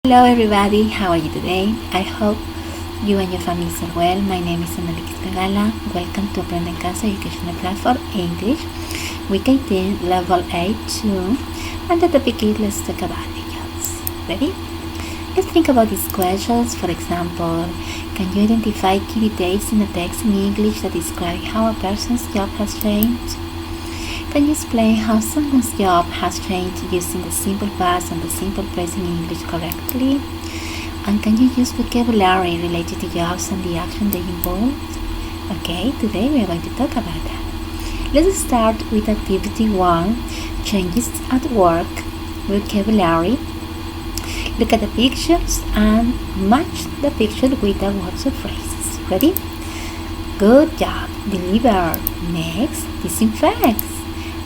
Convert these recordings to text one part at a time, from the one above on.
Hello everybody, how are you today? I hope you and your families are well. My name is Annalix Regala. Welcome to Aprende en Casa Educational Platform English, Week 18, Level 8-2. And the topic is let's talk about the jobs. Ready? Let's think about these questions. For example, can you identify key details in a text in English that describe how a person's job has changed? Can you explain how someone's job has changed using the simple past and the simple present in English correctly? And can you use vocabulary related to jobs and the action they involve? Okay, today we are going to talk about that. Let's start with activity 1, changes at work, vocabulary. Look at the pictures and match the picture with the words or phrases. Ready? Good job. Deliver. Next, disinfect.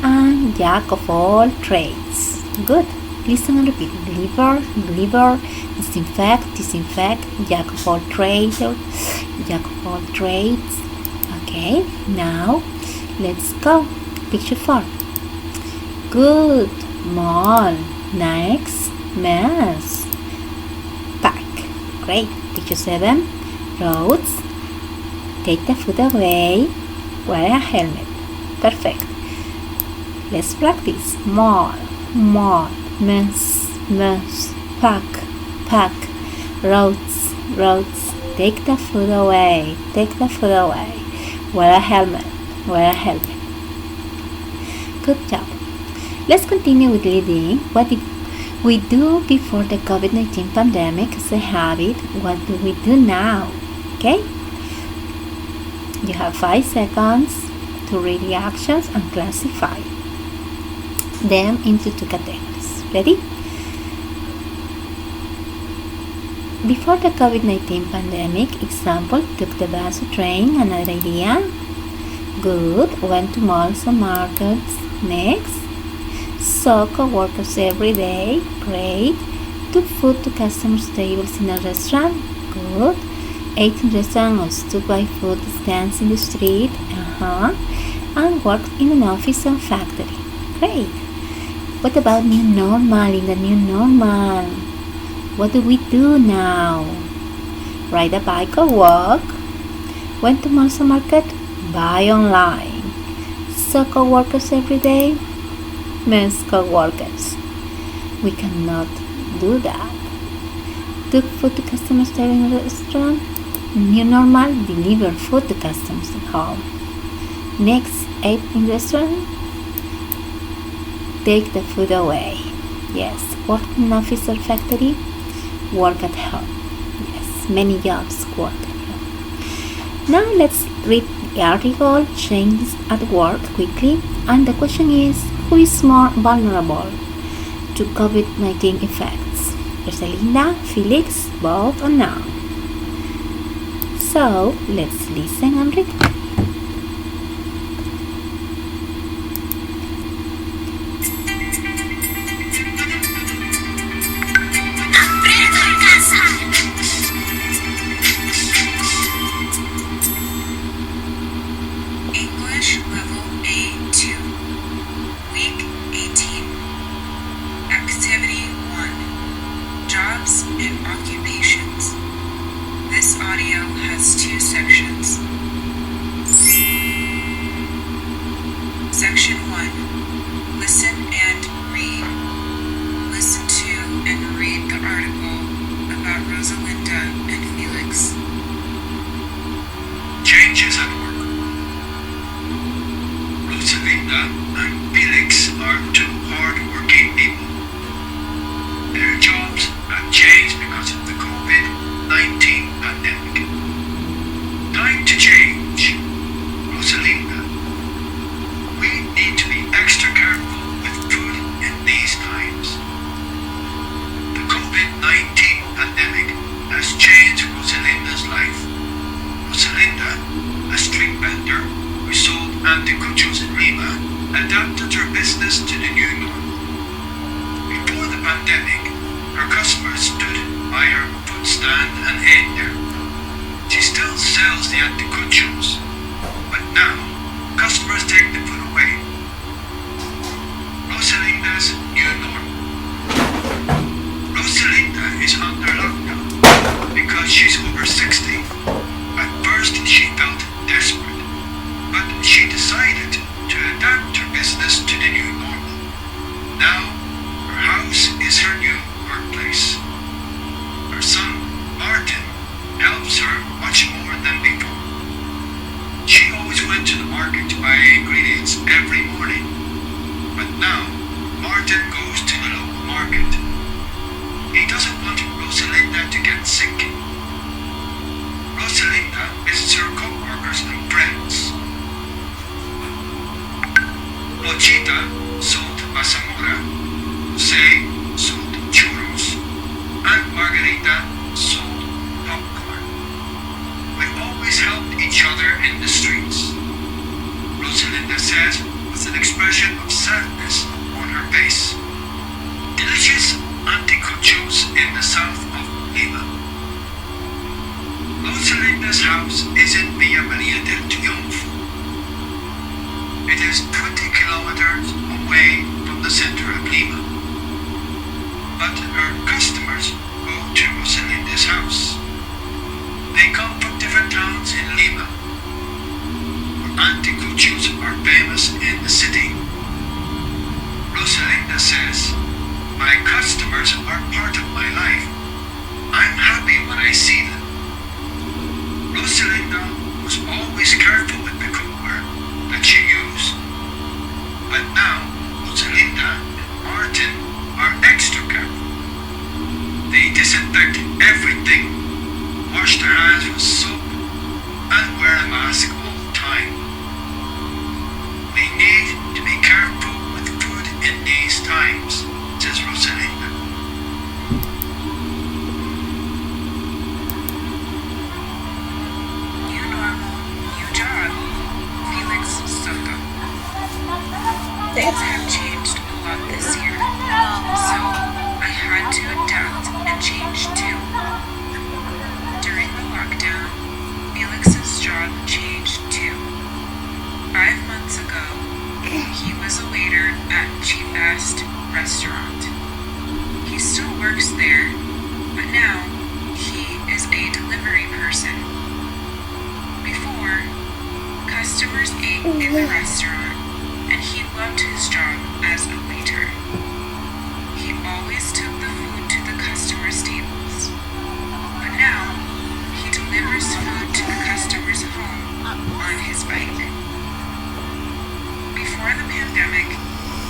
And jack of all trades. Good. Listen and repeat. Deliver, disinfect, jack of all trades, jack of all trades. Okay, now let's go. Picture 4. Good. Mall. Next, mess. Pack. Great. Picture 7. Roads. Take the food away. Wear a helmet. Perfect. Let's practice. Mall, mess, pack, roads, take the food away, wear a helmet, Good job. Let's continue with reading. What did we do before the COVID-19 pandemic as a habit? What do we do now? Okay? You have 5 seconds to read the actions and classify them into 2 categories. Ready? Before the COVID-19 pandemic, example, took the bus or train. Another idea. Good. Went to malls and markets. Next. Saw co-workers every day. Great. Took food to customers' tables in a restaurant. Good. Ate in restaurant or stood by food stands in the street. And worked in an office or factory. Great. What about new normal? In the new normal, what do we do now? Ride a bike or walk? Went to malls or market? Buy online. Saw co-workers every day? Miss co-workers. We cannot do that. Took food to customers in a restaurant? New normal, deliver food to customers at home. Next, ate in restaurant? Take the food away. Yes. Work in an office or factory? Work at home. Yes. Many jobs work at home. Now let's read the article Changes at Work quickly. And the question is, who is more vulnerable to COVID-19 effects? Rosalinda, Felix, both or none? So let's listen and read. Jobs and occupations. This audio has 2 sections. Section 1. Listen and read. Listen to and read the article about Rosalinda and Felix. Changes at work. Rosalinda and Felix are 2 hard-working people. Their jobs have changed because of the COVID-19 pandemic. Time to change. she's over 60. At first, she felt desperate, but she decided to adapt her business to the new normal. Now, her house is her new workplace. Her son, Martin, helps her much more than before. She always went to the market to buy ingredients every morning, but now Martin goes to the local market. He doesn't want Rosalinda to get sick. Rosalinda visits her co-workers and friends. Pochita sold mazamorra, Jose sold churros, and Margarita sold popcorn. We always helped each other in the streets, Rosalinda says with an expression of sadness on her face. Delicious anticuchos in the south of Lima. Rosalinda's house is in Villa Maria del Triunfo. It is 20 kilometers away from the center of Lima. But her customers go to Rosalinda's house. They come from different towns in Lima, where anticuchos are famous in the city. Rosalinda says, "My customers are part of my life. I'm happy when I see them." Rosalinda was always careful with the cookware that she used. But now, Rosalinda and Martin are extra careful. They disinfect everything, wash their hands with soap, and wear a mask all the time. We need to be careful with food in these times, says Rosalinda. New normal, new job. Felix Soto. Things have changed a lot this year, so I had to adapt and change too. During the lockdown, Felix's job changed too. 5 months ago, he was a waiter at Chief Ast restaurant. He still works there, but now he is a delivery person. Before, customers ate in the restaurant, and he loved his job as a waiter. He always took the food to the customers' tables. But now, he delivers food to the customer's home on his bike. Before the pandemic,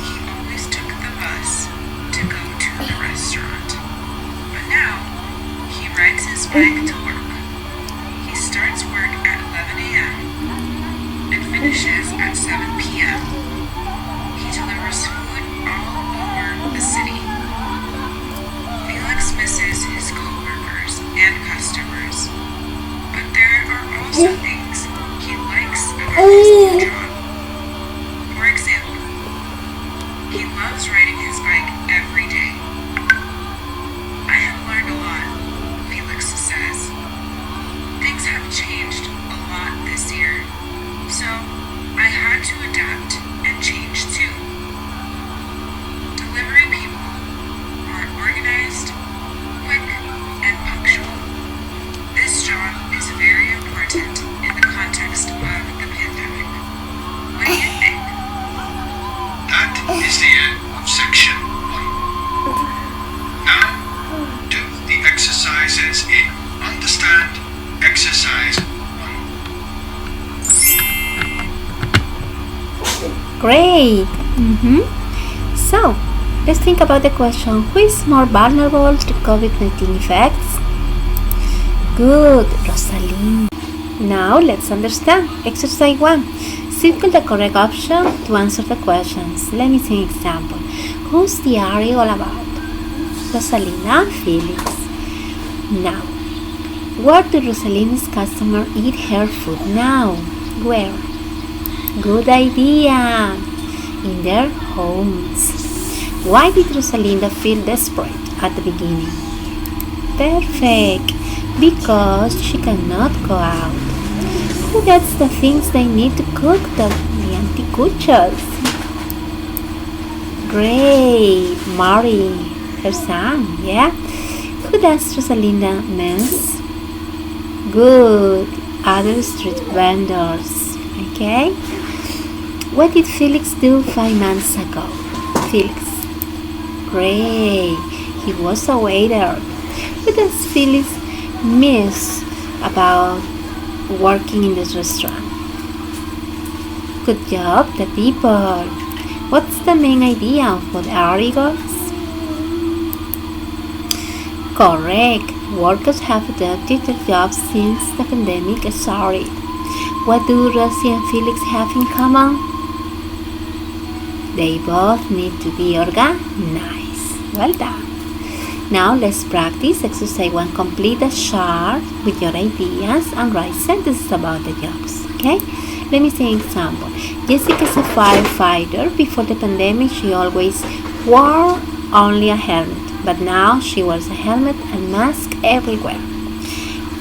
he always took the bus to go to the restaurant. But now, he rides his bike to work. He starts work at 11 a.m. and finishes at 7 p.m. He delivers food all over the city. Felix misses his co-workers and customers, but there are also things he likes about his new job. For example, he loves riding his bike every day. I have learned a lot, Felix says. Things have changed a lot this year, so I had to adapt and change too. Delivery people are organized, quick, and punctual. This job is very important in the context of the pandemic. What do you think? That is the end of section 1. Now, do the exercises in Understand Exercise 1. Great! So, let's think about the question, who is more vulnerable to COVID-19 effects? Good, Rosalinda. Now, let's understand. Exercise 1. Circle the correct option to answer the questions. Let me see an example. Who's the area all about? Rosalinda, Felix. Now, where do Rosalinda's customers eat her food now? Where? Good idea! In their homes. Why did Rosalinda feel desperate at the beginning? Perfect! Because she cannot go out. Who gets the things they need to cook the anticuchos? Great! Mari, her son, yeah? Who does Rosalinda miss? Good. Other street vendors. Okay. What did Felix do 5 months ago? Felix. Great. He was a waiter. What does Felix miss about working in this restaurant? Good job, the people. What's the main idea of what articles? Correct. Workers have adapted their jobs since the pandemic started. What do Rosie and Felix have in common? They both need to be organized. Well done. Now let's practice exercise 1. Complete a chart with your ideas and write sentences about the jobs. Okay? Let me say an example. Jessica is a firefighter. Before the pandemic, she always wore only a helmet, but now she wears a helmet and mask everywhere.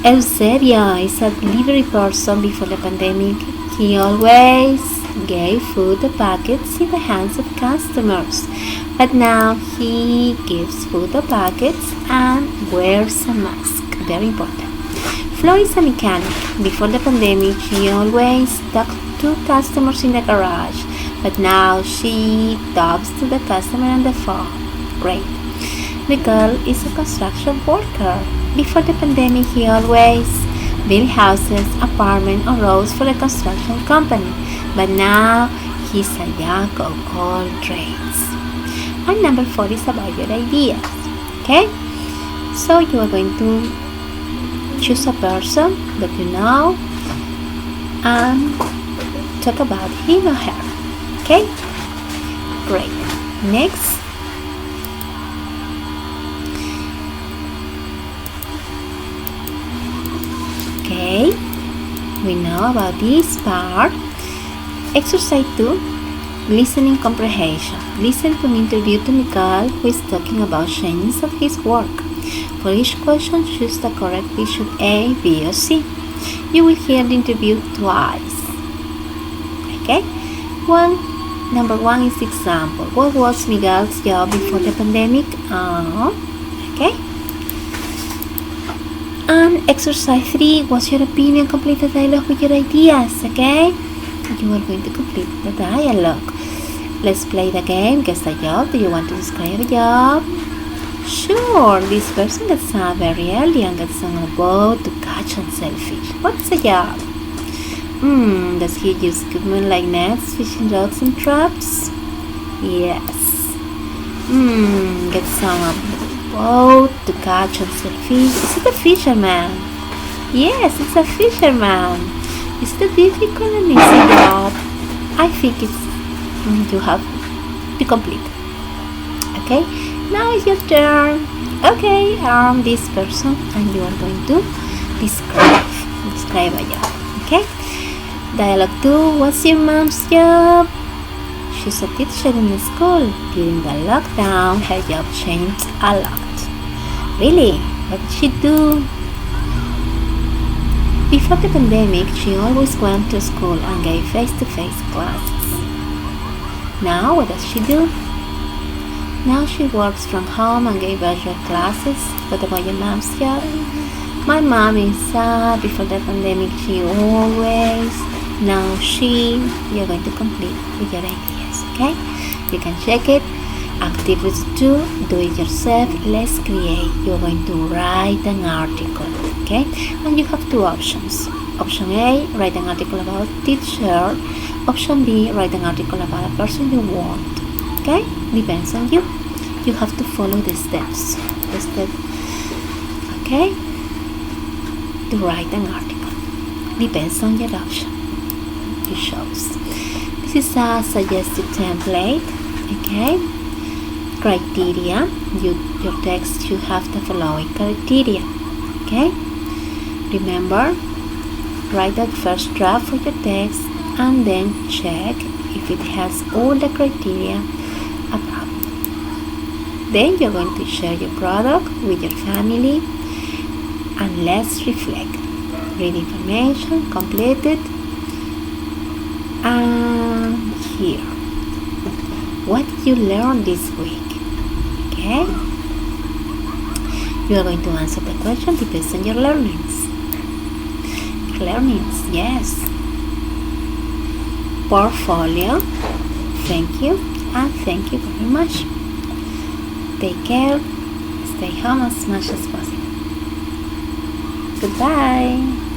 Eusebio is a delivery person. Before the pandemic, he always gave food packets in the hands of customers, but now he gives food packets and wears a mask. Very important. Flo is a mechanic. Before the pandemic, she always talked to customers in the garage, but now she talks to the customer on the phone. Great. Miguel is a construction worker. Before the pandemic, he always built houses, apartments, or roads for the construction company, but now he's a jack of all trades. And number 4 is about your ideas. Okay? So you are going to choose a person that you know and talk about him or her. Okay? Great. Next. Okay, we know about this part. Exercise 2, listening comprehension. Listen to an interview to Miguel, who is talking about changes of his work. For each question, choose the correct option A, B, or C. You will hear the interview twice. Okay? Number 1 is example. What was Miguel's job before the pandemic? Okay? And exercise 3, what's your opinion? Complete the dialogue with your ideas, okay? You are going to complete the dialogue. Let's play the game. Guess the job. Do you want to describe a job? Sure, this person gets up very early and gets on a boat to catch and sell fish. What's the job? Does he use equipment like nets, fishing rods, and traps? Yes. Gets on a boat to catch and sell fish. Is it a fisherman? Yes, it's a fisherman. Is it a difficult and easy job? I think you have to complete. Okay, now it's your turn. Okay, I'm this person and you are going to describe a job. Okay, dialogue 2, what's your mom's job? She's a teacher in the school. During the lockdown, her job changed a lot. Really? What did she do? Before the pandemic, she always went to school and gave face-to-face classes. Now, what does she do? Now she works from home and gave virtual classes. What about your mom's job? My mom is before the pandemic, she always. Now you're going to complete with your ideas, okay? You can check it. Activity 2, do it yourself. Let's create. You're going to write an article, okay? And you have 2 options. Option A, write an article about a teacher. Option B, write an article about a person you want, okay? Depends on you. You have to follow the steps. Okay? To write an article. Depends on your option. You chose. This is a suggested template, okay? Criteria. Your text should have the following criteria, okay? Remember, write that first draft for your text and then check if it has all the criteria above. Then you're going to share your product with your family and let's reflect. Read information, complete it, and here. What did you learn this week? Okay? You are going to answer the question depends on your learnings. learnings. Yes. Portfolio. Thank you, and thank you very much. Take care. Stay home as much as possible. Goodbye.